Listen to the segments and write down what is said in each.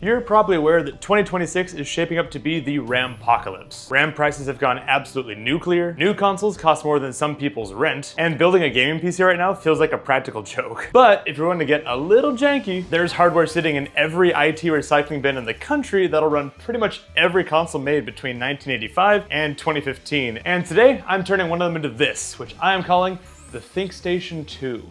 You're probably aware that 2026 is shaping up to be the RAM-pocalypse. RAM prices have gone absolutely nuclear, new consoles cost more than some people's rent, and building a gaming PC right now feels like a practical joke. But if you're going to get a little janky, there's hardware sitting in every IT recycling bin in the country that'll run pretty much every console made between 1985 and 2015. And today, I'm turning one of them into this, which I am calling the ThinkStation 2.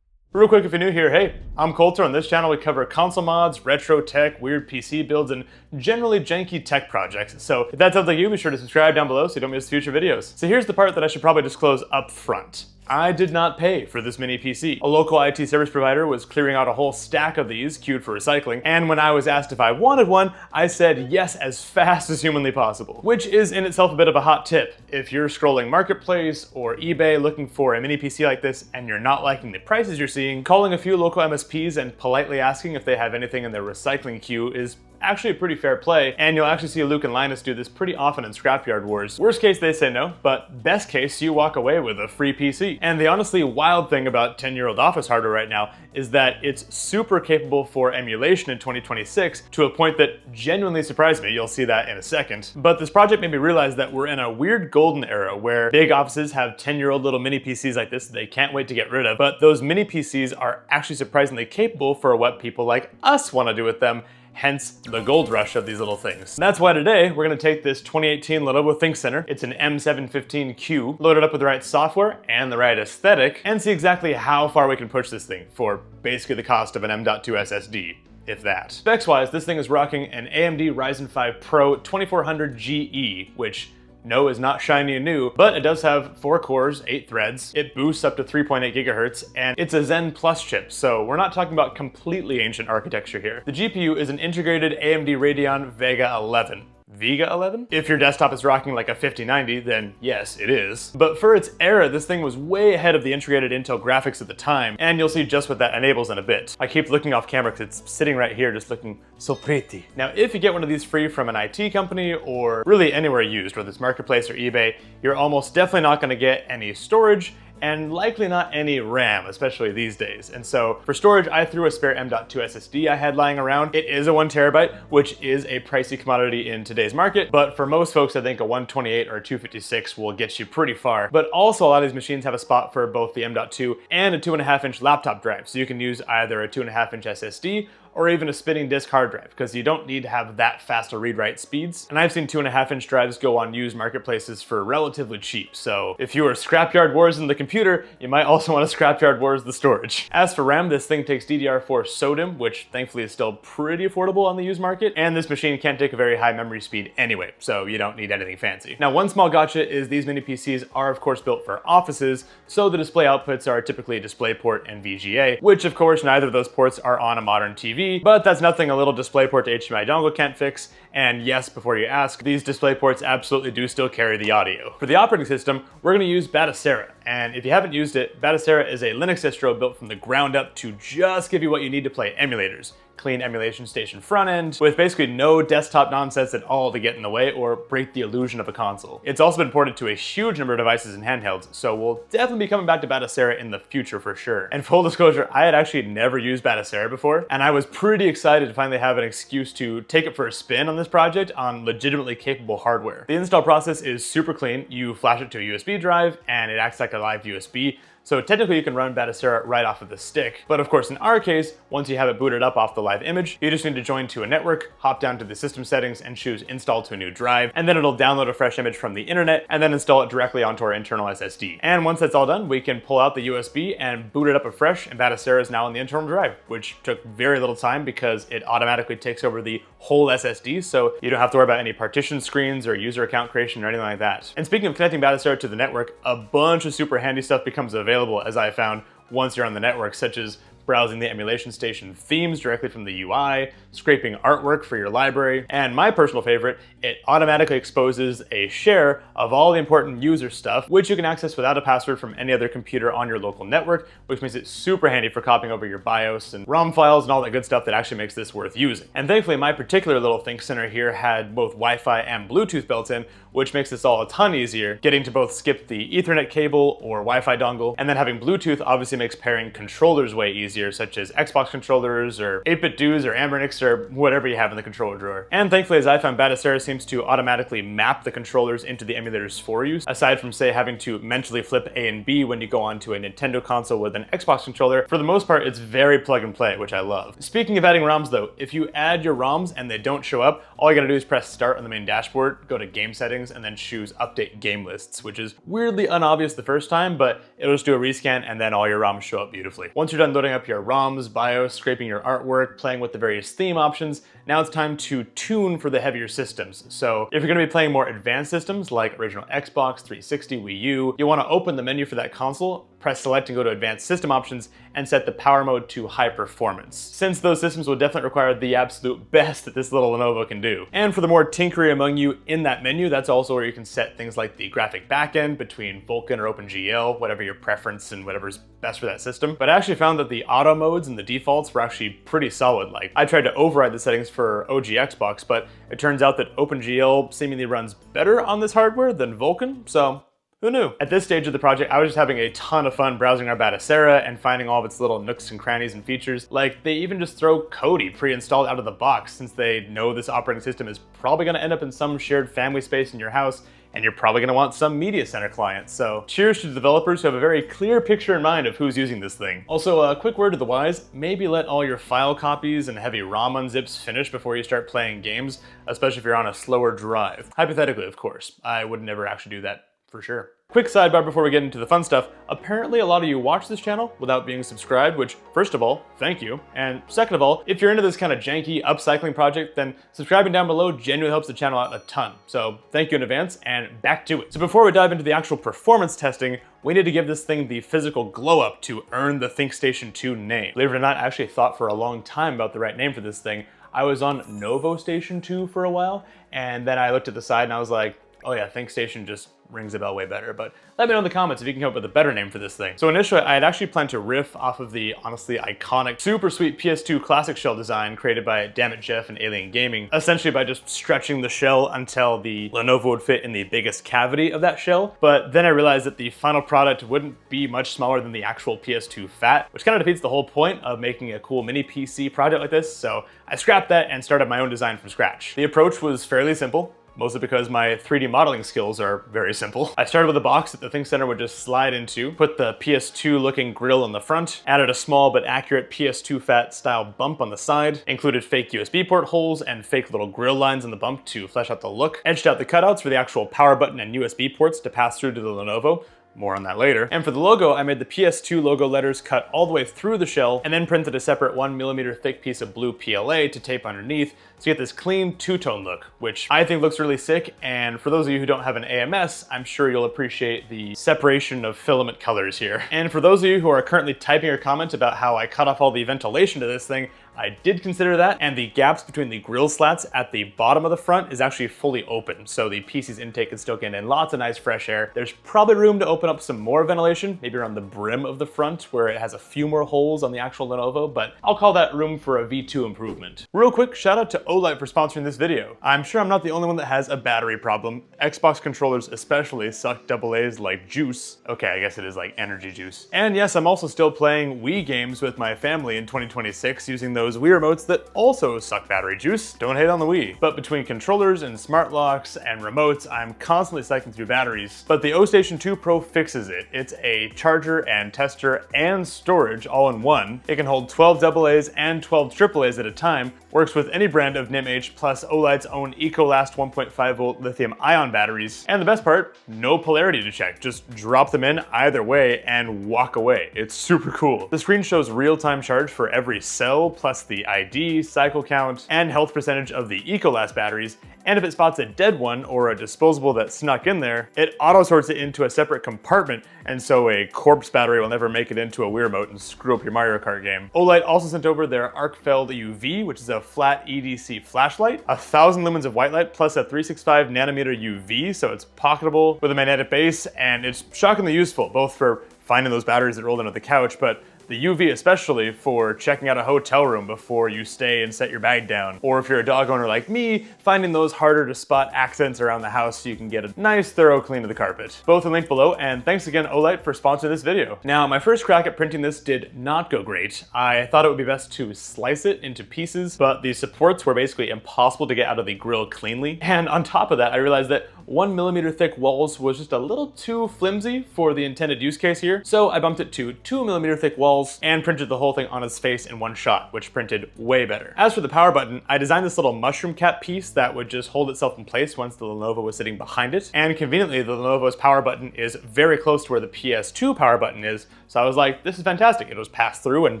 Real quick, if you're new here, hey, I'm Coulter. On this channel, we cover console mods, retro tech, weird PC builds, and generally janky tech projects. So if that sounds like you, be sure to subscribe down below so you don't miss future videos. So here's the part that I should probably disclose up front. I did not pay for this mini PC. A local IT service provider was clearing out a whole stack of these, queued for recycling, and when I was asked if I wanted one, I said yes as fast as humanly possible. Which is in itself a bit of a hot tip. If you're scrolling Marketplace or eBay looking for a mini PC like this and you're not liking the prices you're seeing, calling a few local MSPs and politely asking if they have anything in their recycling queue is actually a pretty fair play, and you'll actually see Luke and Linus do this pretty often in Scrapyard Wars. Worst case, they say no, but best case, you walk away with a free PC. And the honestly wild thing about 10-year-old office hardware right now is that it's super capable for emulation in 2026 to a point that genuinely surprised me. You'll see that in a second. But this project made me realize that we're in a weird golden era where big offices have 10-year-old little mini PCs like this that they can't wait to get rid of, but those mini PCs are actually surprisingly capable for what people like us want to do with them. Hence the gold rush of these little things. And that's why today we're going to take this 2018 Lenovo ThinkCentre, it's an M715Q, load it up with the right software and the right aesthetic, and see exactly how far we can push this thing for basically the cost of an M.2 SSD. If that. Specs-wise, this thing is rocking an AMD Ryzen 5 Pro 2400 GE, which no is not shiny and new, but it does have 4 cores, 8 threads, it boosts up to 3.8 gigahertz, and it's a Zen Plus chip, so we're not talking about completely ancient architecture here. The GPU is an integrated AMD Radeon Vega 11. Vega 11? If your desktop is rocking like a 5090, then yes, it is. But for its era, this thing was way ahead of the integrated Intel graphics at the time, and you'll see just what that enables in a bit. I keep looking off camera because it's sitting right here just looking so pretty. Now, if you get one of these free from an IT company or really anywhere used, whether it's Marketplace or eBay, you're almost definitely not going to get any storage, and likely not any RAM, especially these days. And so for storage, I threw a spare M.2 SSD I had lying around. It is a 1 terabyte, which is a pricey commodity in today's market, but for most folks, I think a 128 or a 256 will get you pretty far. But also a lot of these machines have a spot for both the M.2 and a 2.5-inch laptop drive, so you can use either a 2.5-inch SSD or even a spinning disk hard drive, because you don't need to have that fast read-write speeds. And I've seen 2.5-inch drives go on used marketplaces for relatively cheap, so if you were Scrapyard Wars in the computer, you might also want to Scrapyard Wars the storage. As for RAM, this thing takes DDR4 SODIMM, which thankfully is still pretty affordable on the used market, and this machine can't take a very high memory speed anyway, so you don't need anything fancy. Now, one small gotcha is these mini PCs are of course built for offices, so the display outputs are typically DisplayPort and VGA, which of course neither of those ports are on a modern TV, but that's nothing a little DisplayPort to HDMI dongle can't fix. And yes, before you ask, these DisplayPorts absolutely do still carry the audio. For the operating system, we're going to use Batocera. And if you haven't used it, Batocera is a Linux distro built from the ground up to just give you what you need to play emulators. Clean emulation station front end with basically no desktop nonsense at all to get in the way or break the illusion of a console. It's also been ported to a huge number of devices and handhelds, so we'll definitely be coming back to Batocera in the future for sure. And full disclosure, I had actually never used Batocera before, and I was pretty excited to finally have an excuse to take it for a spin on this project on legitimately capable hardware. The install process is super clean. You flash it to a USB drive and it acts like a live USB. So technically you can run Batocera right off of the stick. But of course in our case, once you have it booted up off the live image, you just need to join to a network, hop down to the system settings and choose install to a new drive, and then it'll download a fresh image from the internet and then install it directly onto our internal SSD. And once that's all done, we can pull out the USB and boot it up afresh, and Batocera is now on the internal drive, which took very little time because it automatically takes over the whole SSD, so you don't have to worry about any partition screens or user account creation or anything like that. And speaking of connecting Batocera to the network, a bunch of super handy stuff becomes available, as I found, once you're on the network, such as browsing the emulation station themes directly from the UI, scraping artwork for your library, and my personal favorite, it automatically exposes a share of all the important user stuff, which you can access without a password from any other computer on your local network, which makes it super handy for copying over your BIOS and ROM files and all that good stuff that actually makes this worth using. And thankfully, my particular little ThinkCentre here had both Wi-Fi and Bluetooth built in, which makes this all a ton easier, getting to both skip the Ethernet cable or Wi-Fi dongle, and then having Bluetooth obviously makes pairing controllers way easier, such as Xbox controllers or 8-bit Doos or Ambernix or whatever you have in the controller drawer. And thankfully, as I found, Batocera seems to automatically map the controllers into the emulators for you, aside from, say, having to mentally flip A and B when you go onto a Nintendo console with an Xbox controller. For the most part, it's very plug and play, which I love. Speaking of adding ROMs though, if you add your ROMs and they don't show up, all you gotta do is press start on the main dashboard, go to game settings, and then choose update game lists, which is weirdly unobvious the first time, but it'll just do a rescan and then all your ROMs show up beautifully. Once you're done loading up your ROMs, BIOS, scraping your artwork, playing with the various theme options, now it's time to tune for the heavier systems. So if you're gonna be playing more advanced systems like original Xbox, 360, Wii U, you wanna open the menu for that console, press select and go to advanced system options and set the power mode to high performance, since those systems will definitely require the absolute best that this little Lenovo can do. And for the more tinkery among you in that menu, that's also where you can set things like the graphic backend between Vulkan or OpenGL, whatever your preference and whatever's best for that system. But I actually found that the auto modes and the defaults were actually pretty solid. Like, I tried to override the settings for OG Xbox, but it turns out that OpenGL seemingly runs better on this hardware than Vulkan, so who knew? At this stage of the project, I was just having a ton of fun browsing our Batocera and finding all of its little nooks and crannies and features. Like, they even just throw Kodi pre-installed out of the box, since they know this operating system is probably gonna end up in some shared family space in your house, and you're probably gonna want some media center client. So cheers to the developers who have a very clear picture in mind of who's using this thing. Also, a quick word to the wise, maybe let all your file copies and heavy ROM unzips finish before you start playing games, especially if you're on a slower drive. Hypothetically, of course. I would never actually do that for sure. Quick sidebar before we get into the fun stuff. Apparently a lot of you watch this channel without being subscribed, which first of all, thank you. And second of all, if you're into this kind of janky upcycling project, then subscribing down below genuinely helps the channel out a ton. So thank you in advance, and back to it. So before we dive into the actual performance testing, we need to give this thing the physical glow up to earn the ThinkStation 2 name. Believe it or not, I actually thought for a long time about the right name for this thing. I was on Novo Station 2 for a while, and then I looked at the side and I was like, oh yeah, ThinkStation just rings a bell way better, but let me know in the comments if you can come up with a better name for this thing. So initially, I had actually planned to riff off of the honestly iconic, super sweet PS2 classic shell design created by Dammit Jeff and Alien Gaming, essentially by just stretching the shell until the Lenovo would fit in the biggest cavity of that shell. But then I realized that the final product wouldn't be much smaller than the actual PS2 fat, which kind of defeats the whole point of making a cool mini PC project like this, so I scrapped that and started my own design from scratch. The approach was fairly simple, mostly because my 3D modeling skills are very simple. I started with a box that the ThinkCentre would just slide into, put the PS2 looking grill in the front, added a small but accurate PS2 fat style bump on the side, included fake USB port holes and fake little grill lines in the bump to flesh out the look, edged out the cutouts for the actual power button and USB ports to pass through to the Lenovo. More on that later. And for the logo, I made the PS2 logo letters cut all the way through the shell and then printed a separate 1mm thick piece of blue PLA to tape underneath to get this clean two-tone look, which I think looks really sick. And for those of you who don't have an AMS, I'm sure you'll appreciate the separation of filament colors here. And for those of you who are currently typing your comment about how I cut off all the ventilation to this thing, I did consider that, and the gaps between the grill slats at the bottom of the front is actually fully open, so the PC's intake can still get in lots of nice fresh air. There's probably room to open up some more ventilation, maybe around the brim of the front where it has a few more holes on the actual Lenovo, but I'll call that room for a V2 improvement. Real quick shout out to Olight for sponsoring this video. I'm sure I'm not the only one that has a battery problem. Xbox controllers especially suck AA's like juice. Okay, I guess it is like energy juice. And yes, I'm also still playing Wii games with my family in 2026 using those Wii remotes that also suck battery juice. Don't hate on the Wii. But between controllers and smart locks and remotes, I'm constantly cycling through batteries. But the O-Station 2 Pro fixes it. It's a charger and tester and storage all in one. It can hold 12 AA's and 12 AAA's at a time, works with any brand of NIMH plus Olight's own EcoLast 1.5 volt lithium ion batteries. And the best part, no polarity to check. Just drop them in either way and walk away. It's super cool. The screen shows real-time charge for every cell, plus the ID, cycle count, and health percentage of the EcoLast batteries, and if it spots a dead one or a disposable that snuck in there, it auto sorts it into a separate compartment, and so a corpse battery will never make it into a Wii remote and screw up your Mario Kart game. Olight also sent over their Arcfeld UV, which is a flat EDC flashlight, 1,000 lumens of white light plus a 365 nanometer UV, so it's pocketable with a magnetic base, and it's shockingly useful, both for finding those batteries that rolled under the couch, but the UV especially for checking out a hotel room before you stay and set your bag down. Or if you're a dog owner like me, finding those harder to spot accents around the house so you can get a nice thorough clean of the carpet. Both are linked below, and thanks again Olight for sponsoring this video. Now, my first crack at printing this did not go great. I thought it would be best to slice it into pieces, but the supports were basically impossible to get out of the grill cleanly. And on top of that, I realized that 1mm thick walls was just a little too flimsy for the intended use case here, so I bumped it to 2mm thick walls and printed the whole thing on its face in one shot, which printed way better. As for the power button, I designed this little mushroom cap piece that would just hold itself in place once the Lenovo was sitting behind it, and conveniently the Lenovo's power button is very close to where the PS2 power button is, so I was like, this is fantastic. It was pass through and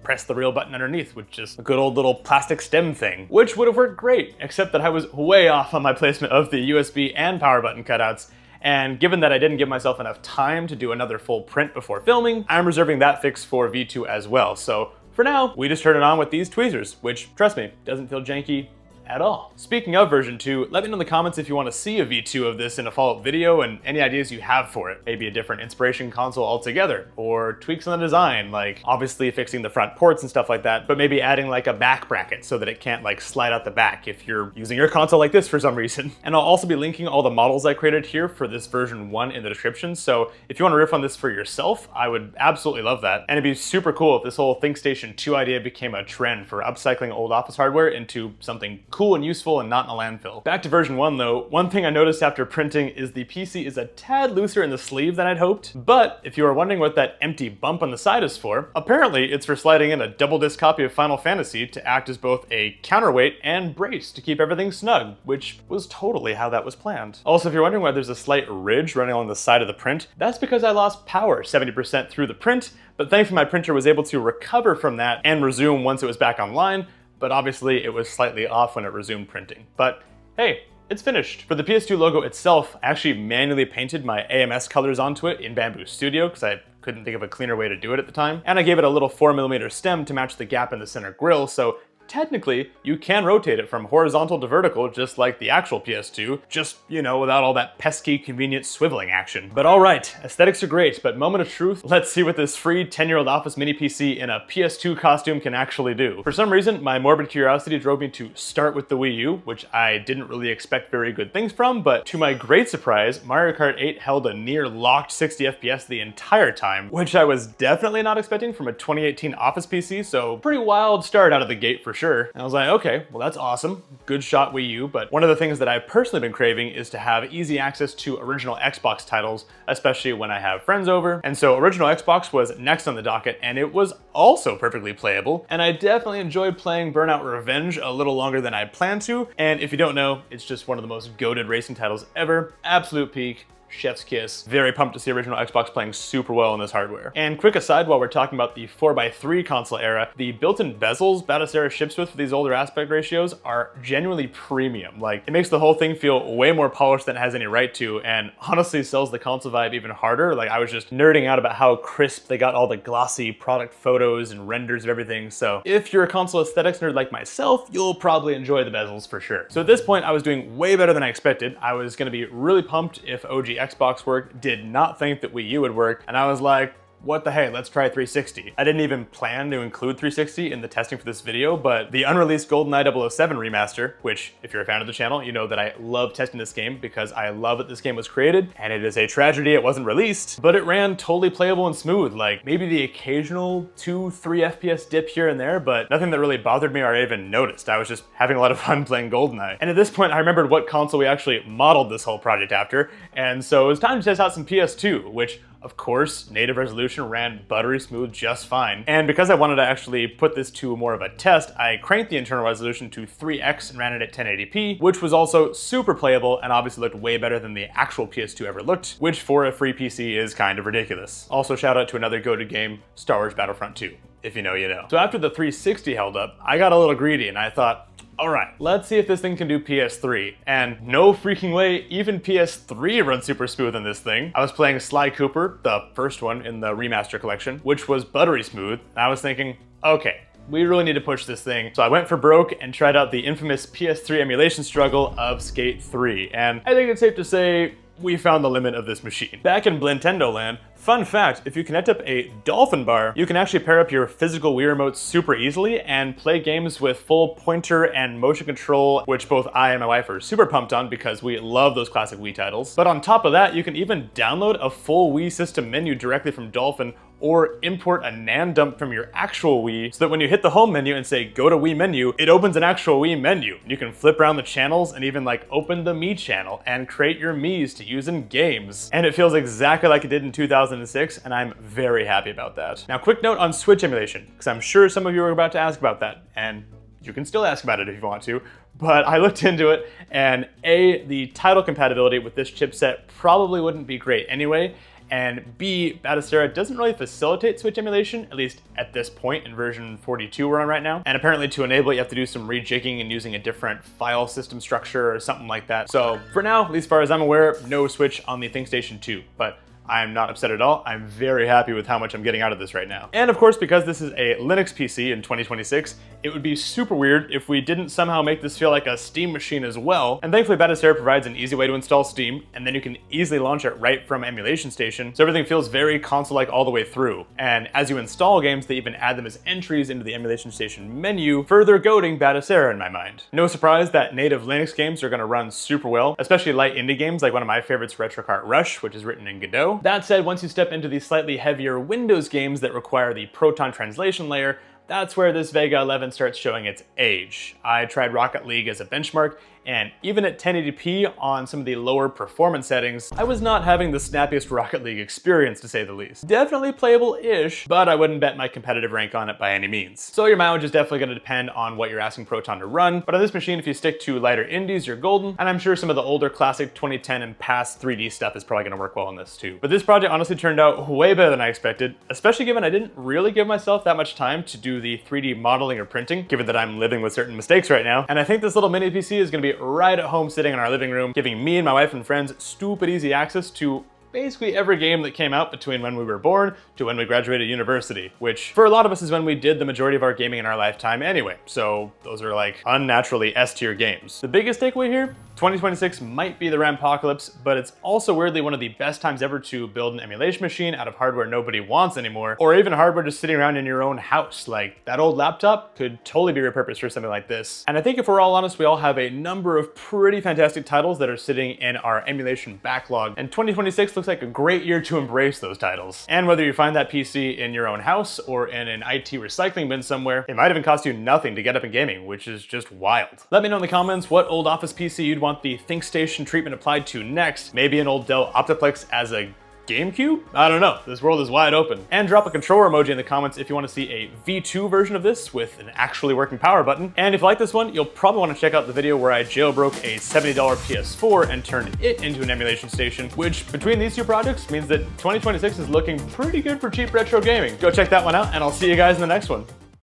press the real button underneath, which is a good old little plastic stem thing, which would have worked great, except that I was way off on my placement of the USB and power button cutouts. And given that I didn't give myself enough time to do another full print before filming, I'm reserving that fix for V2 as well. So for now, we just turn it on with these tweezers, which, trust me, doesn't feel janky at all. Speaking of version 2, let me know in the comments if you want to see a V2 of this in a follow-up video and any ideas you have for it. Maybe a different inspiration console altogether, or tweaks on the design, like obviously fixing the front ports and stuff like that, but maybe adding like a back bracket so that it can't like slide out the back if you're using your console like this for some reason. And I'll also be linking all the models I created here for this version 1 in the description, so if you want to riff on this for yourself, I would absolutely love that. And it'd be super cool if this whole ThinkStation 2 idea became a trend for upcycling old office hardware into something cool and useful and not in a landfill. Back to version 1 though, one thing I noticed after printing is the PC is a tad looser in the sleeve than I'd hoped, but if you are wondering what that empty bump on the side is for, apparently it's for sliding in a double disc copy of Final Fantasy to act as both a counterweight and brace to keep everything snug, which was totally how that was planned. Also, if you're wondering why there's a slight ridge running along the side of the print, that's because I lost power 70% through the print, but thankfully my printer was able to recover from that and resume once it was back online, but obviously it was slightly off when it resumed printing. But hey, it's finished. For the PS2 logo itself, I actually manually painted my AMS colors onto it in Bamboo Studio because I couldn't think of a cleaner way to do it at the time. And I gave it a little 4mm stem to match the gap in the center grille, so technically, you can rotate it from horizontal to vertical just like the actual PS2, just, you know, without all that pesky, convenient swiveling action. But all right, aesthetics are great, but moment of truth, let's see what this free 10-year-old Office Mini PC in a PS2 costume can actually do. For some reason, my morbid curiosity drove me to start with the Wii U, which I didn't really expect very good things from, but to my great surprise, Mario Kart 8 held a near locked 60 FPS the entire time, which I was definitely not expecting from a 2018 Office PC, so pretty wild start out of the gate for sure. And I was like, okay, well that's awesome. Good shot Wii U, but one of the things that I've personally been craving is to have easy access to original Xbox titles, especially when I have friends over. And so original Xbox was next on the docket, and it was also perfectly playable. And I definitely enjoyed playing Burnout Revenge a little longer than I'd planned to. And if you don't know, it's just one of the most goated racing titles ever. Absolute peak. Chef's kiss. Very pumped to see original Xbox playing super well on this hardware. And quick aside while we're talking about the 4x3 console era, the built-in bezels Batocera ships with for these older aspect ratios are genuinely premium. Like, it makes the whole thing feel way more polished than it has any right to, and honestly sells the console vibe even harder. Like, I was just nerding out about how crisp they got all the glossy product photos and renders of everything, so if you're a console aesthetics nerd like myself, you'll probably enjoy the bezels for sure. So at this point, I was doing way better than I expected. I was gonna be really pumped if OG Xbox worked, did not think that Wii U would work, and I was like, what the hey, let's try 360. I didn't even plan to include 360 in the testing for this video, but the unreleased GoldenEye 007 remaster, which if you're a fan of the channel, you know that I love testing this game because I love that this game was created, and it is a tragedy it wasn't released, but it ran totally playable and smooth, like maybe the occasional 2-3 FPS dip here and there, but nothing that really bothered me or I even noticed. I was just having a lot of fun playing GoldenEye. And at this point, I remembered what console we actually modeled this whole project after, and so it was time to test out some PS2, which of course, native resolution ran buttery smooth just fine. And because I wanted to actually put this to more of a test, I cranked the internal resolution to 3x and ran it at 1080p, which was also super playable and obviously looked way better than the actual PS2 ever looked, which for a free PC is kind of ridiculous. Also shout out to another goated game, Star Wars Battlefront 2. If you know, you know. So after the 360 held up, I got a little greedy and I thought, All right, let's see if this thing can do PS3. And no freaking way, even PS3 runs super smooth in this thing. I was playing Sly Cooper, the first one in the remaster collection, which was buttery smooth. And I was thinking, okay, we really need to push this thing. So I went for broke and tried out the infamous PS3 emulation struggle of Skate 3. And I think it's safe to say we found the limit of this machine. Back in Blintendo land, fun fact, if you connect up a Dolphin bar, you can actually pair up your physical Wii remotes super easily and play games with full pointer and motion control, which both I and my wife are super pumped on because we love those classic Wii titles. But on top of that, you can even download a full Wii system menu directly from Dolphin or import a NAND dump from your actual Wii so that when you hit the home menu and say go to Wii menu, it opens an actual Wii menu. You can flip around the channels and even like open the Me channel and create your Miis to use in games. And it feels exactly like it did in 2006, and I'm very happy about that. Now, quick note on Switch emulation, because I'm sure some of you are about to ask about that, and you can still ask about it if you want to, but I looked into it, and A, the title compatibility with this chipset probably wouldn't be great anyway, and B, Batocera doesn't really facilitate Switch emulation, at least at this point in version 42 we're on right now. And apparently to enable it, you have to do some rejigging and using a different file system structure or something like that. So for now, at least as far as I'm aware, no Switch on the ThinkStation 2, but I'm not upset at all. I'm very happy with how much I'm getting out of this right now. And of course, because this is a Linux PC in 2026, it would be super weird if we didn't somehow make this feel like a Steam machine as well. And thankfully, Batocera provides an easy way to install Steam, and then you can easily launch it right from Emulation Station, so everything feels very console-like all the way through. And as you install games, they even add them as entries into the Emulation Station menu, further goading Batocera in my mind. No surprise that native Linux games are gonna run super well, especially light indie games like one of my favorites, Retro Kart Rush, which is written in Godot. That said, once you step into the slightly heavier Windows games that require the Proton translation layer, that's where this Vega 11 starts showing its age. I tried Rocket League as a benchmark, and even at 1080p on some of the lower performance settings, I was not having the snappiest Rocket League experience, to say the least. Definitely playable-ish, but I wouldn't bet my competitive rank on it by any means. So your mileage is definitely going to depend on what you're asking Proton to run, but on this machine, if you stick to lighter indies, you're golden, and I'm sure some of the older classic 2010 and past 3D stuff is probably going to work well on this too. But this project honestly turned out way better than I expected, especially given I didn't really give myself that much time to do the 3D modeling or printing, given that I'm living with certain mistakes right now. And I think this little mini PC is going to be right at home sitting in our living room, giving me and my wife and friends stupid easy access to basically every game that came out between when we were born to when we graduated university, which for a lot of us is when we did the majority of our gaming in our lifetime anyway. So those are like unnaturally S-tier games. The biggest takeaway here, 2026 might be the Rampocalypse, but it's also weirdly one of the best times ever to build an emulation machine out of hardware nobody wants anymore, or even hardware just sitting around in your own house. Like that old laptop could totally be repurposed for something like this. And I think if we're all honest, we all have a number of pretty fantastic titles that are sitting in our emulation backlog, and 2026 looks like a great year to embrace those titles. And whether you find that PC in your own house or in an IT recycling bin somewhere, it might even cost you nothing to get up in gaming, which is just wild. Let me know in the comments what old office PC you'd want the ThinkStation treatment applied to next. Maybe an old Dell Optiplex as a GameCube? I don't know. This world is wide open. And drop a controller emoji in the comments if you want to see a V2 version of this with an actually working power button. And if you like this one, you'll probably want to check out the video where I jailbroke a $70 PS4 and turned it into an emulation station, which between these two projects means that 2026 is looking pretty good for cheap retro gaming. Go check that one out, and I'll see you guys in the next one.